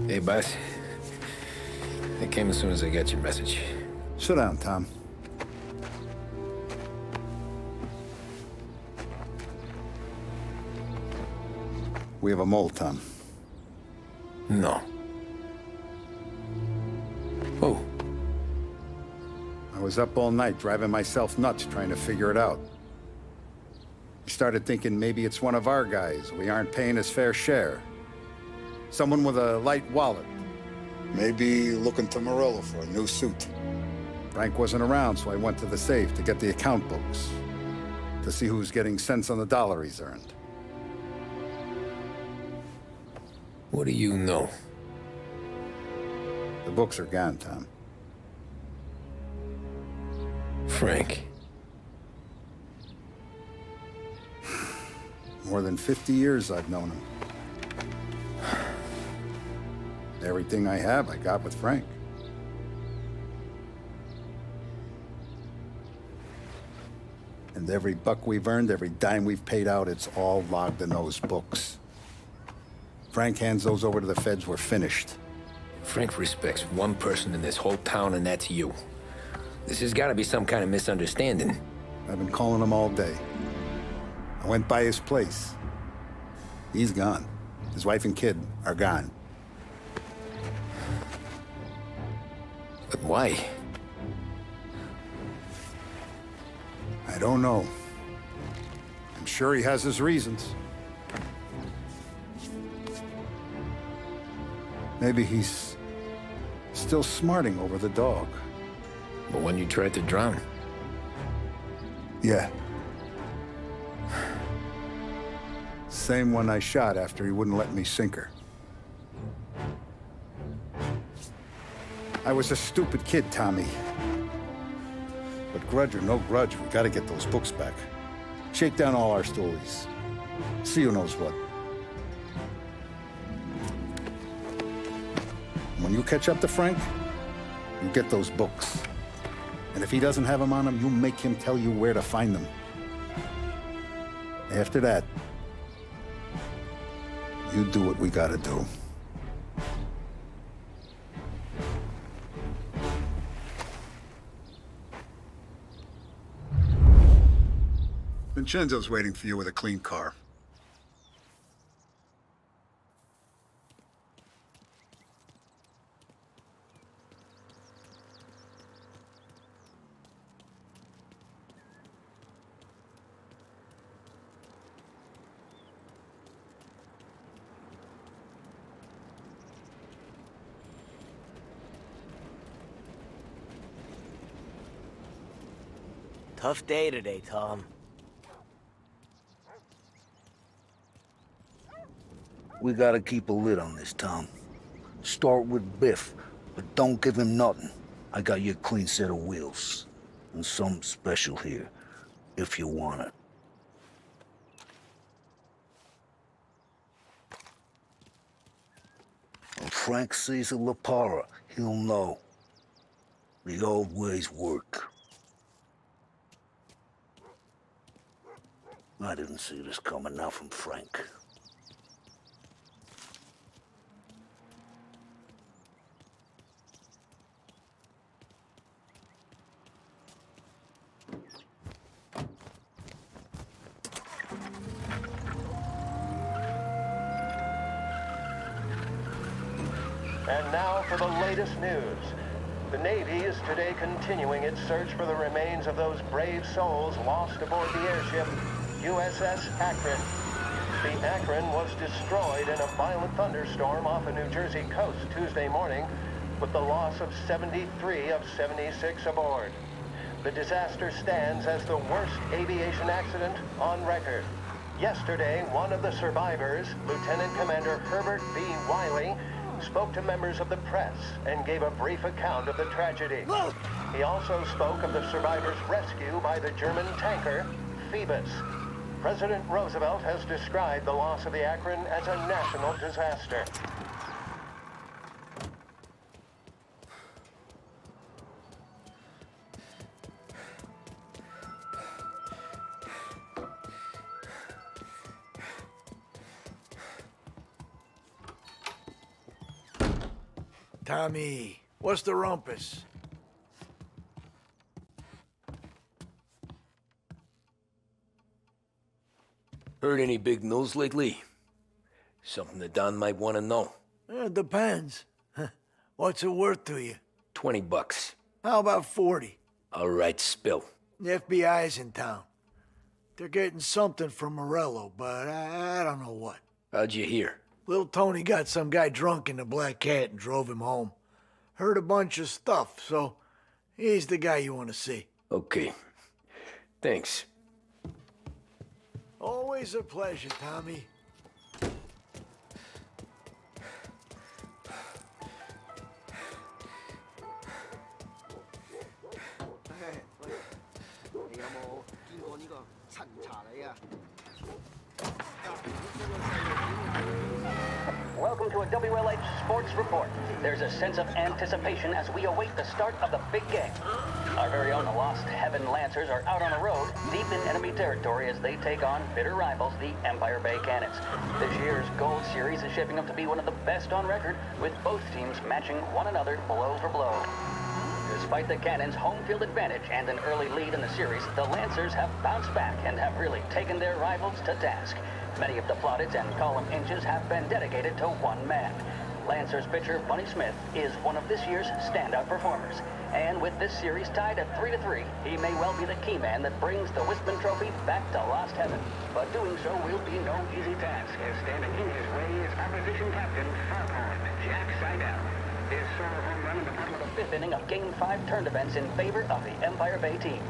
Hey, boss. I came as soon as I got your message. Sit down, Tom. We have a mole, Tom. No. Oh. I was up all night driving myself nuts trying to figure it out. I started thinking maybe it's one of our guys. We aren't paying his fair share. Someone with a light wallet. Maybe looking to Morello for a new suit. Frank wasn't around, so I went to the safe to get the account books. To see who's getting cents on the dollar he's earned. What do you know? The books are gone, Tom. Frank. More than 50 years I've known him. Everything I have, I got with Frank. And every buck we've earned, every dime we've paid out, it's all logged in those books. Frank hands those over to the feds, we're finished. Frank respects one person in this whole town, and that's you. This has got to be some kind of misunderstanding. I've been calling him all day. I went by his place. He's gone. His wife and kid are gone. But why? I don't know. I'm sure he has his reasons. Maybe he's still smarting over the dog. But when you tried to drown? Yeah. Same one I shot after he wouldn't let me sink her. I was a stupid kid, Tommy. But grudge or no grudge, we gotta get those books back. Shake down all our stories. See who knows what. When you catch up to Frank, you get those books. And if he doesn't have them on him, you make him tell you where to find them. After that, you do what we gotta do. Vincenzo's waiting for you with a clean car. Tough day today, Tom. We gotta keep a lid on this, Tom. Start with Biff, but don't give him nothing. I got you a clean set of wheels. And something special here, if you want it. When Frank sees a La Parra, he'll know. The old ways work. I didn't see this coming now from Frank. And now for the latest news. The Navy is today continuing its search for the remains of those brave souls lost aboard the airship USS Akron. The Akron was destroyed in a violent thunderstorm off the New Jersey coast Tuesday morning, with the loss of 73 of 76 aboard. The disaster stands as the worst aviation accident on record. Yesterday, one of the survivors, Lieutenant Commander Herbert B. Wiley, spoke to members of the press and gave a brief account of the tragedy. He also spoke of the survivors' rescue by the German tanker, Phoebus. President Roosevelt has described the loss of the Akron as a national disaster. Tommy. What's the rumpus? Heard any big news lately? Something that Don might want to know. It depends. What's it worth to you? $20. How about 40? All right, spill. The FBI's in town. They're getting something from Morello, but I don't know what. How'd you hear? Little Tony got some guy drunk in the Black Cat and drove him home. Heard a bunch of stuff, so he's the guy you want to see. Okay. Thanks. Always a pleasure, Tommy. Welcome to a WLH Sports Report. There's a sense of anticipation as we await the start of the big game. Our very own Lost Heaven Lancers are out on the road, deep in enemy territory as they take on bitter rivals, the Empire Bay Cannons. This year's Gold Series is shaping up to be one of the best on record, with both teams matching one another blow for blow. Despite the Cannons' home field advantage and an early lead in the series, the Lancers have bounced back and have really taken their rivals to task. Many of the plaudits and column inches have been dedicated to one man. Lancers pitcher Bunny Smith is one of this year's standout performers. And with this series tied at 3-3, he may well be the key man that brings the Wispman Trophy back to Lost Heaven. But doing so will be no easy task, as standing in his way is opposition captain, Farphorn Jack Seidel. His solo home run in the bottom of the fifth inning of Game 5 turned events in favor of the Empire Bay team.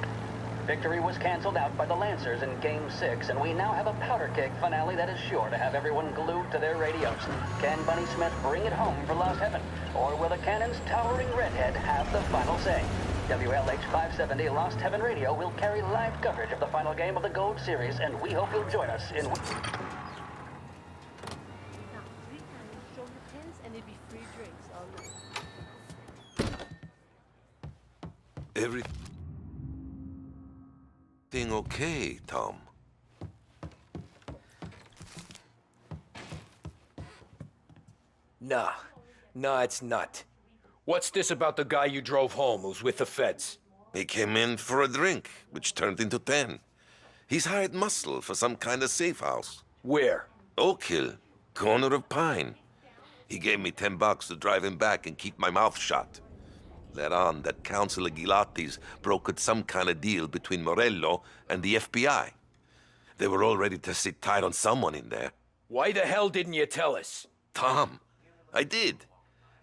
Victory was canceled out by the Lancers in Game 6, and we now have a powder keg finale that is sure to have everyone glued to their radios. Can Bunny Smith bring it home for Lost Heaven? Or will the Cannon's towering redhead have the final say? WLH 570 Lost Heaven Radio will carry live coverage of the final game of the Gold Series, and we hope you'll join us in... Now, 3 times, show your pins, and it'll be free drinks all night. Everything okay, Tom? Nah, it's not. What's this about the guy you drove home who's with the feds? He came in for a drink, which turned into 10. He's hired muscle for some kind of safe house. Where? Oak Hill, corner of Pine. He gave me $10 to drive him back and keep my mouth shut. Let on that Councilor Gilatti's brokered some kind of deal between Morello and the FBI. They were all ready to sit tight on someone in there. Why the hell didn't you tell us? Tom, I did.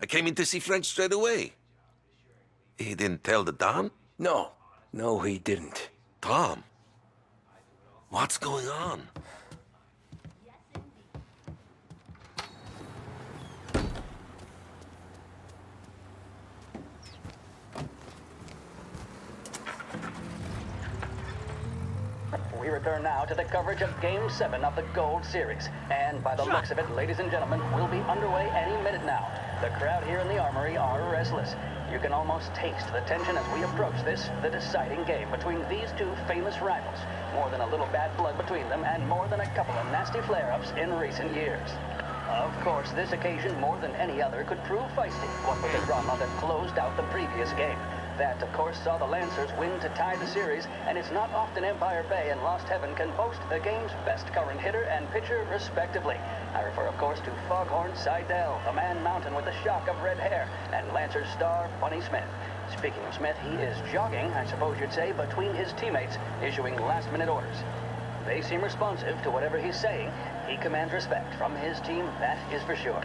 I came in to see French straight away. He didn't tell the Don? No, he didn't. Tom, what's going on? We return now to the coverage of Game 7 of the Gold Series. And by the looks of it, ladies and gentlemen, we'll be underway any minute now. The crowd here in the Armory are restless. You can almost taste the tension as we approach this, the deciding game between these two famous rivals. More than a little bad blood between them, and more than a couple of nasty flare-ups in recent years. Of course, this occasion, more than any other, could prove feisty, what with the drama that closed out the previous game. That, of course, saw the Lancers win to tie the series, and it's not often Empire Bay and Lost Heaven can boast the game's best current hitter and pitcher, respectively. I refer, of course, to Foghorn Seidel, the man mountain with the shock of red hair, and Lancers star Bunny Smith. Speaking of Smith, he is jogging, I suppose you'd say, between his teammates, issuing last-minute orders. They seem responsive to whatever he's saying. He commands respect from his team, that is for sure.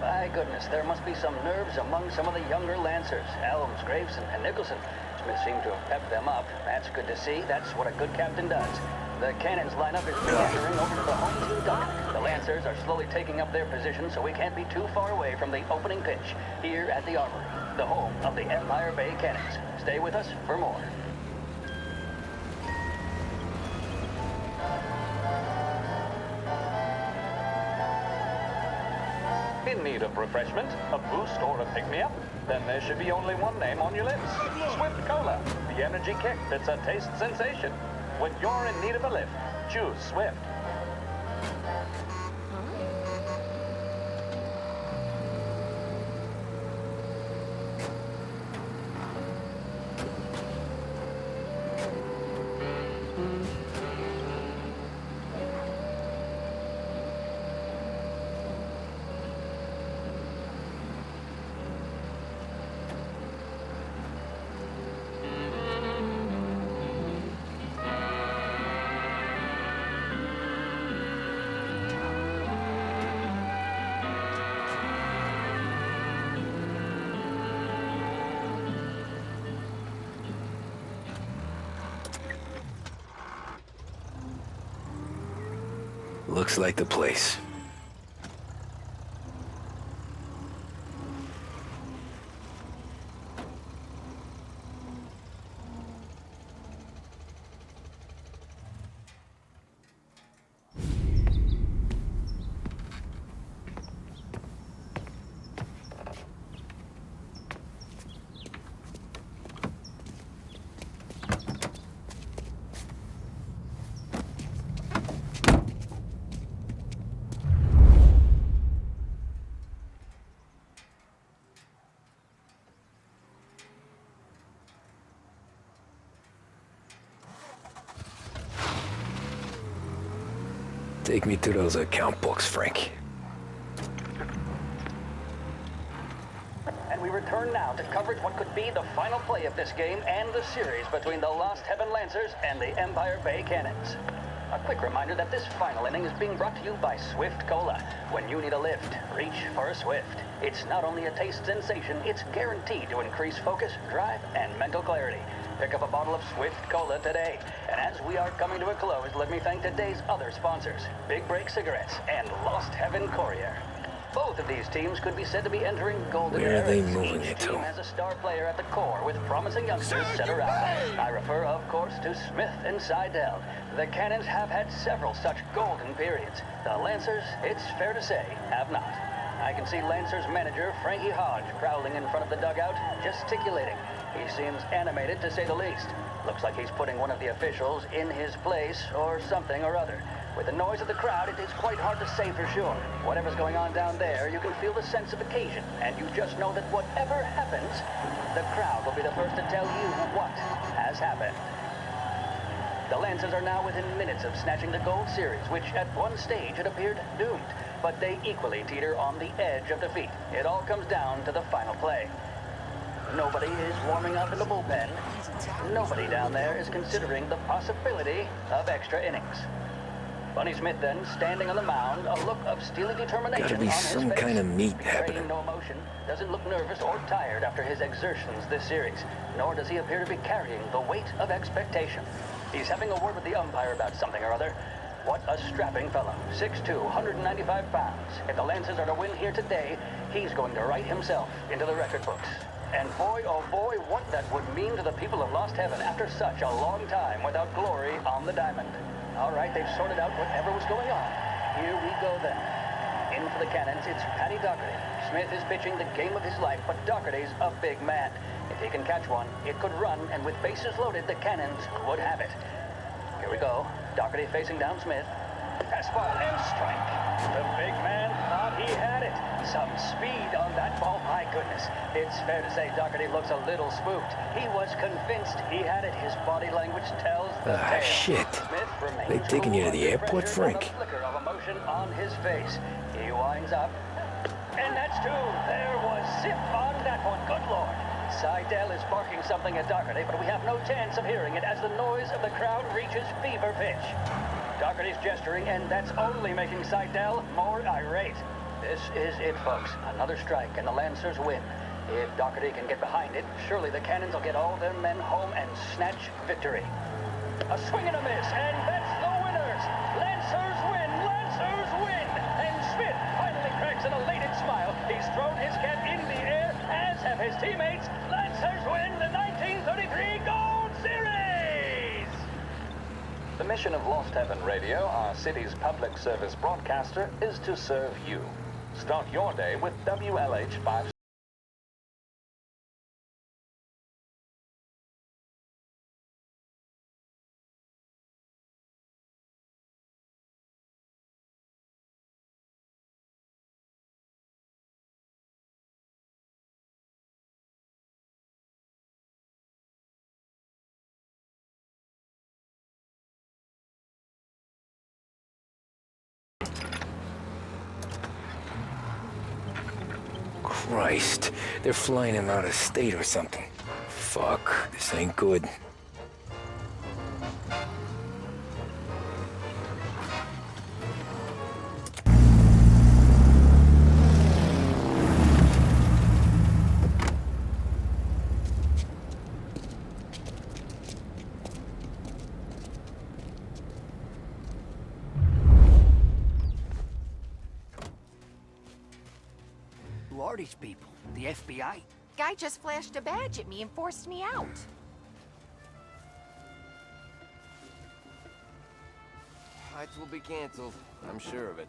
By goodness, there must be some nerves among some of the younger Lancers, Elms, Graves, and Nicholson. Smith seemed to have pepped them up. That's good to see. That's what a good captain does. The Cannons lineup is meandering over to the home team dugout. The Lancers are slowly taking up their position, so we can't be too far away from the opening pitch here at the Armory, the home of the Empire Bay Cannons. Stay with us for more. In need of refreshment, a boost, or a pick-me-up? Then there should be only one name on your lips. Swift Cola, the energy kick that's a taste sensation. When you're in need of a lift, choose Swift. Looks like the place. Take me to those account books, Frank. And we return now to coverage what could be the final play of this game and the series between the Lost Heaven Lancers and the Empire Bay Cannons. A quick reminder that this final inning is being brought to you by Swift Cola. When you need a lift, reach for a Swift. It's not only a taste sensation, it's guaranteed to increase focus, drive, and mental clarity. Pick up a bottle of Swift Cola today. And as we are coming to a close, let me thank today's other sponsors, Big Break Cigarettes and Lost Heaven Courier. Both of these teams could be said to be entering golden Where are they eras. moving Each it team to? has a star player at the core with promising youngsters set around. I refer, of course, to Smith and Seidel. The Cannons have had several such golden periods. The Lancers, it's fair to say, have not. I can see Lancers manager Frankie Hodge prowling in front of the dugout, gesticulating. He seems animated, to say the least. Looks like he's putting one of the officials in his place, or something or other. With the noise of the crowd, it is quite hard to say for sure. Whatever's going on down there, you can feel the sense of occasion, and you just know that whatever happens, the crowd will be the first to tell you what has happened. The Lancers are now within minutes of snatching the Gold Series, which at one stage had appeared doomed, but they equally teeter on the edge of defeat. It all comes down to the final play. Nobody is warming up in the bullpen. Nobody down there is considering the possibility of extra innings. Bunny Smith then, standing on the mound, a look of steely determination Gotta be on his some face. kind of meat Betraying happening. no emotion, doesn't look nervous or tired after his exertions this series, nor does he appear to be carrying the weight of expectation. He's having a word with the umpire about something or other. What a strapping fellow, 6'2", 195 pounds. If the Lancers are to win here today, he's going to write himself into the record books. And boy, oh boy, what that would mean to the people of Lost Heaven after such a long time without glory on the diamond. All right, they've sorted out whatever was going on. Here we go then. In for the Cannons, it's Paddy Doherty. Smith is pitching the game of his life, but Doherty's a big man. If he can catch one, it could run, and with bases loaded, the Cannons would have it. Here we go. Doherty facing down Smith. Fastball and strike. The big man thought he had it. Some speed on that ball, my goodness. It's fair to say Doherty looks a little spooked. He was convinced he had it. His body language tells the Ah, tale. shit. Smith remains They taking you to the cool under airport, pressure with Frank? a flicker of emotion on his face. He winds up. And that's two. There was zip on that one. Good Lord. Seidel is barking something at Doherty, but we have no chance of hearing it as the noise of the crowd reaches fever pitch. Doherty's gesturing, and that's only making Seidel more irate. This is it, folks. Another strike, and the Lancers win. If Doherty can get behind it, surely the Cannons will get all their men home and snatch victory. A swing and a miss, and that's the winners! Lancers win! Lancers win! And Smith finally cracks an elated smile. He's thrown his cap in the air, as have his teammates. Lancers win the 1933 Gold Series! The mission of Lost Heaven Radio, our city's public service broadcaster, is to serve you. Start your day with WLH 5. Christ, they're flying him out of state or something. Fuck, this ain't good. are these people? The FBI? Guy just flashed a badge at me and forced me out. Flights will be canceled. I'm sure of it.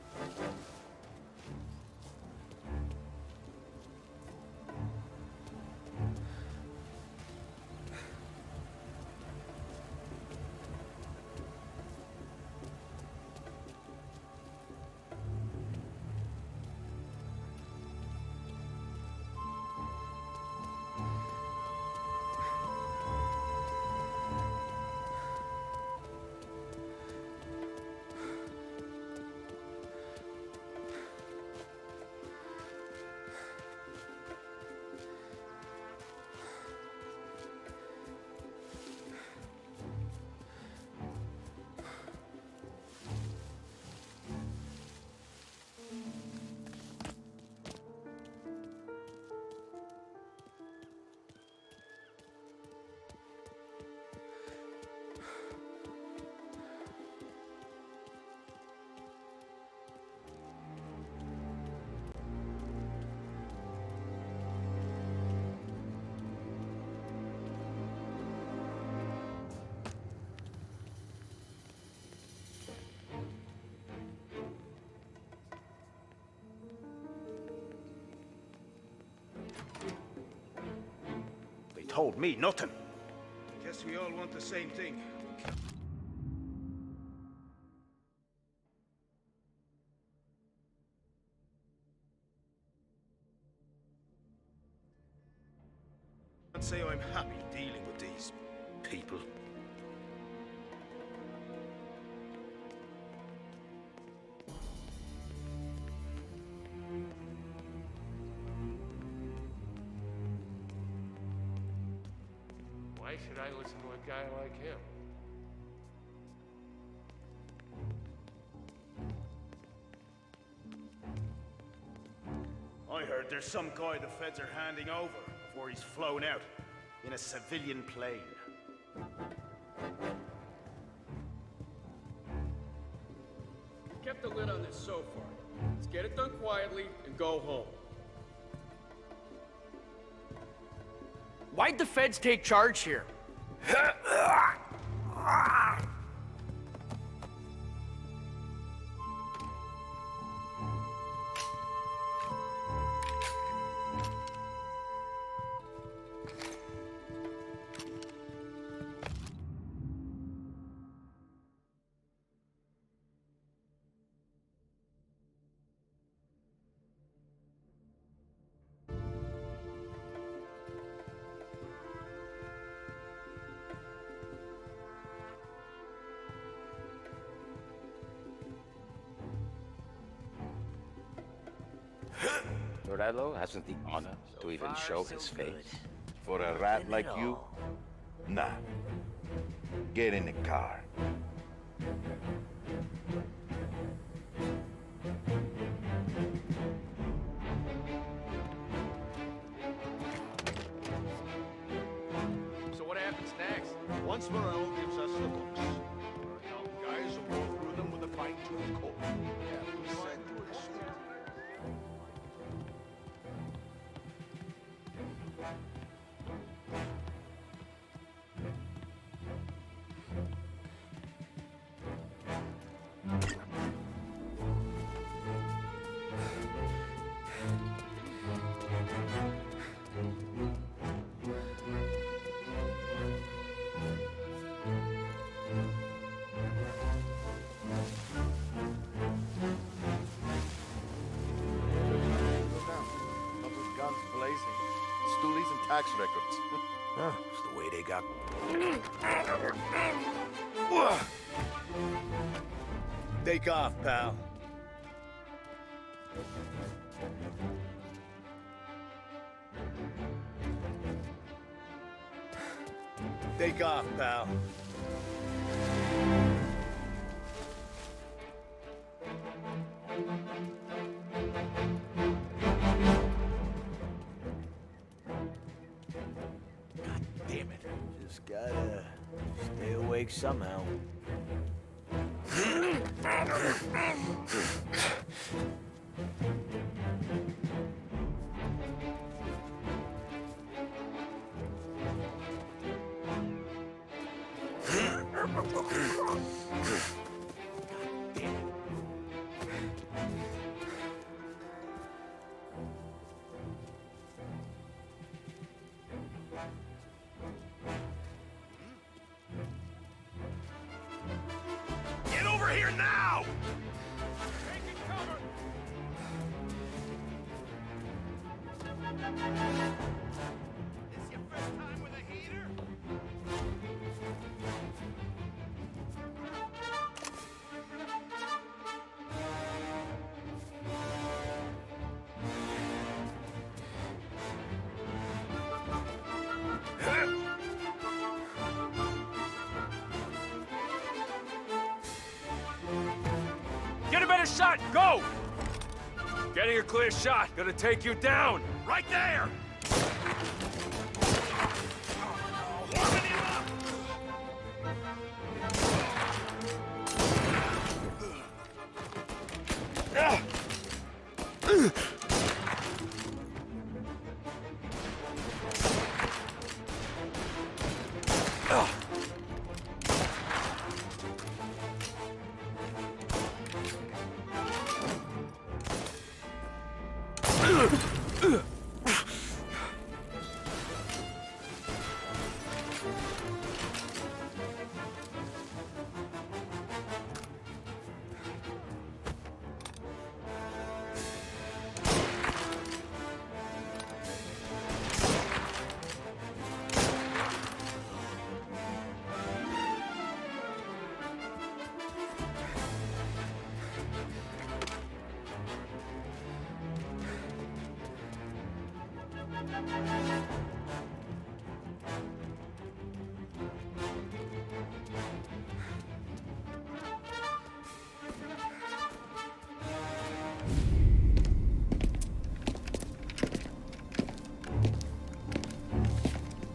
Told me nothing. Guess we all want the same thing. I'd say I'm happy dealing with these people. Why should I listen to a guy like him? I heard there's some guy the feds are handing over before he's flown out in a civilian plane. Kept the lid on this so far. Let's get it done quietly and go home. Why'd the feds take charge here? Morello hasn't the honor to even show his face. For a rat like you? Nah. Get in the car. So what happens next? Once Morello gives us the books, our young guys will go through them with a fine-tooth comb. Yeah, we said through the street. Stoolies and tax records. Huh, it's the way they got. Take off, pal. Take off, pal. Damn it. Just gotta stay awake somehow. Get over here now! This your first time with a heater? Get a better shot! Go! Getting a clear shot. Gonna take you down. Right there! Warming him up!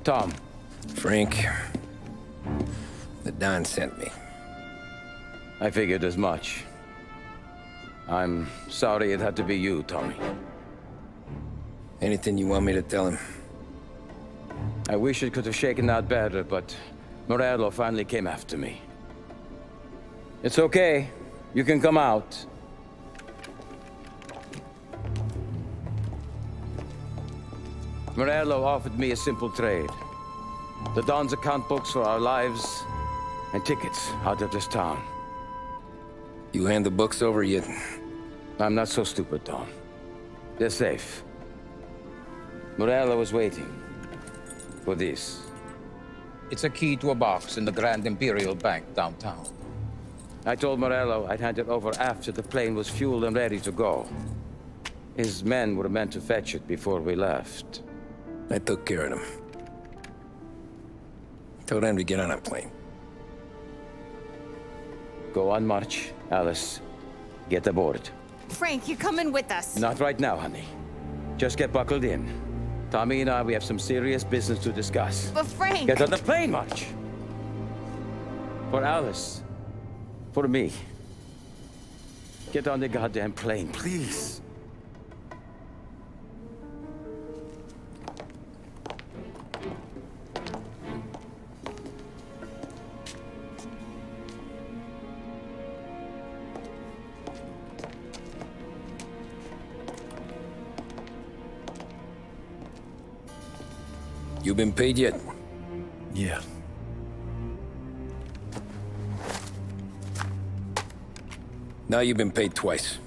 Tom. Frank. The Don sent me. I figured as much. I'm sorry it had to be you, Tommy. Anything you want me to tell him? I wish it could have shaken out better, but Morello finally came after me. It's okay. You can come out. Morello offered me a simple trade. The Don's account books for our lives and tickets out of this town. You hand the books over yet? I'm not so stupid, Don. They're safe. Morello was waiting for this. It's a key to a box in the Grand Imperial Bank downtown. I told Morello I'd hand it over after the plane was fueled and ready to go. His men were meant to fetch it before we left. I took care of them. Told them to get on a plane. Go on, March. Alice, get aboard. Frank, you're coming with us. Not right now, honey. Just get buckled in. Tommy and I, we have some serious business to discuss. But Frank... Get on the plane, March! For Alice. For me. Get on the goddamn plane, please. You been paid yet? Yeah. Now you've been paid twice.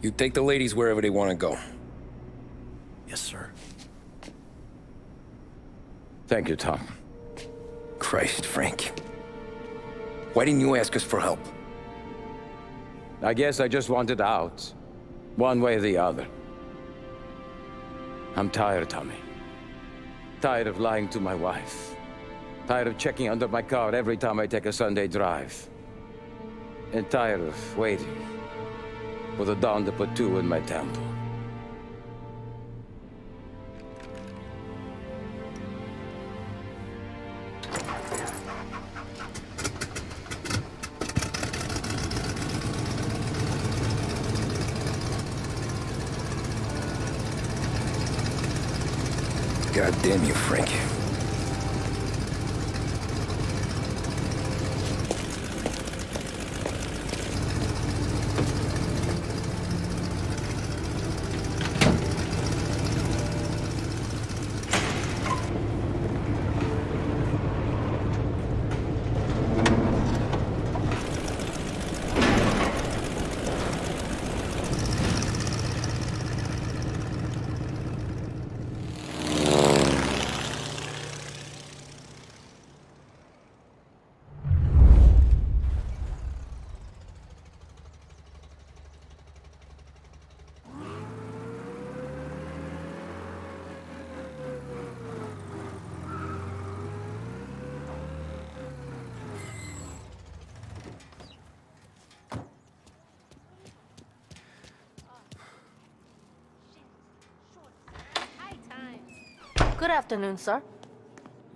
You take the ladies wherever they want to go. Yes, sir. Thank you, Tom. Christ, Frank. Why didn't you ask us for help? I guess I just wanted out. One way or the other. I'm tired, Tommy. Tired of lying to my wife. Tired of checking under my car every time I take a Sunday drive. And tired of waiting for the dawn to put two in my temple. God damn you, Frank. Good afternoon, sir.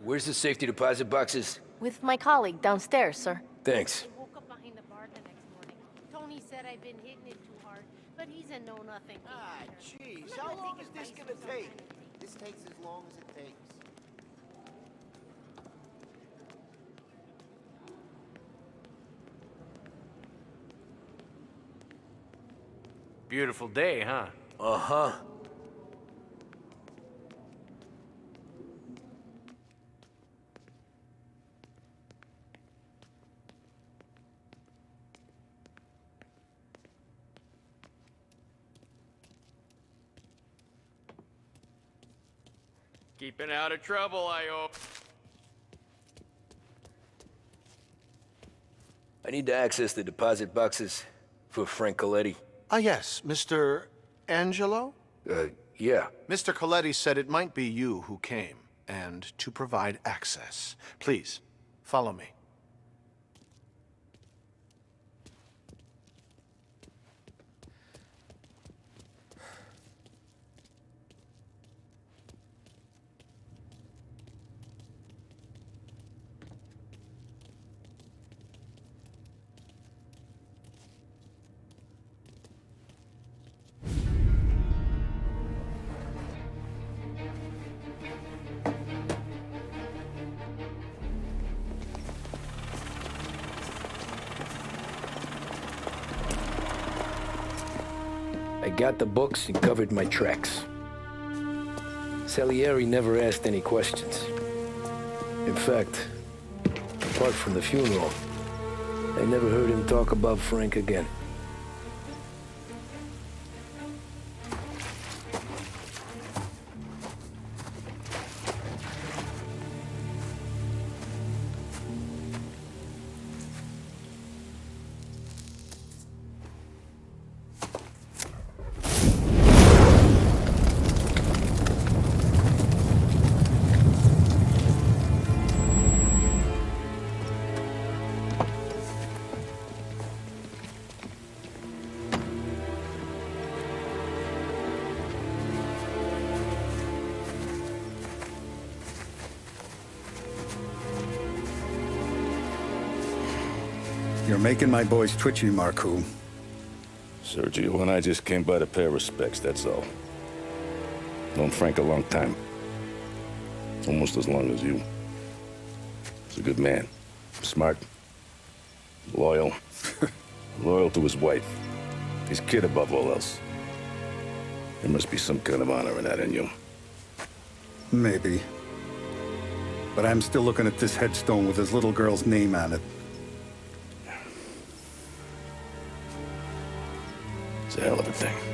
Where's the safety deposit boxes? With my colleague downstairs, sir. Thanks. I woke up behind the bar the next morning. Tony said I've been hitting it too hard, but he's a know-nothing. Ah, jeez. How long is this gonna take? This takes as long as it takes. Beautiful day, huh? Uh-huh. Keeping out of trouble, I hope. I need to access the deposit boxes for Frank Coletti. Ah, yes, Mr. Angelo? Yeah. Mr. Coletti said it might be you who came, and to provide access. Please, follow me. I got the books and covered my tracks. Salieri never asked any questions. In fact, apart from the funeral, I never heard him talk about Frank again. You're making my boys twitchy, Marku. Sergio and I just came by to pay respects, that's all. Known Frank a long time. Almost as long as you. He's a good man. Smart. Loyal. Loyal to his wife. His kid above all else. There must be some kind of honor in that in you. Maybe. But I'm still looking at this headstone with his little girl's name on it. It's a hell of a thing.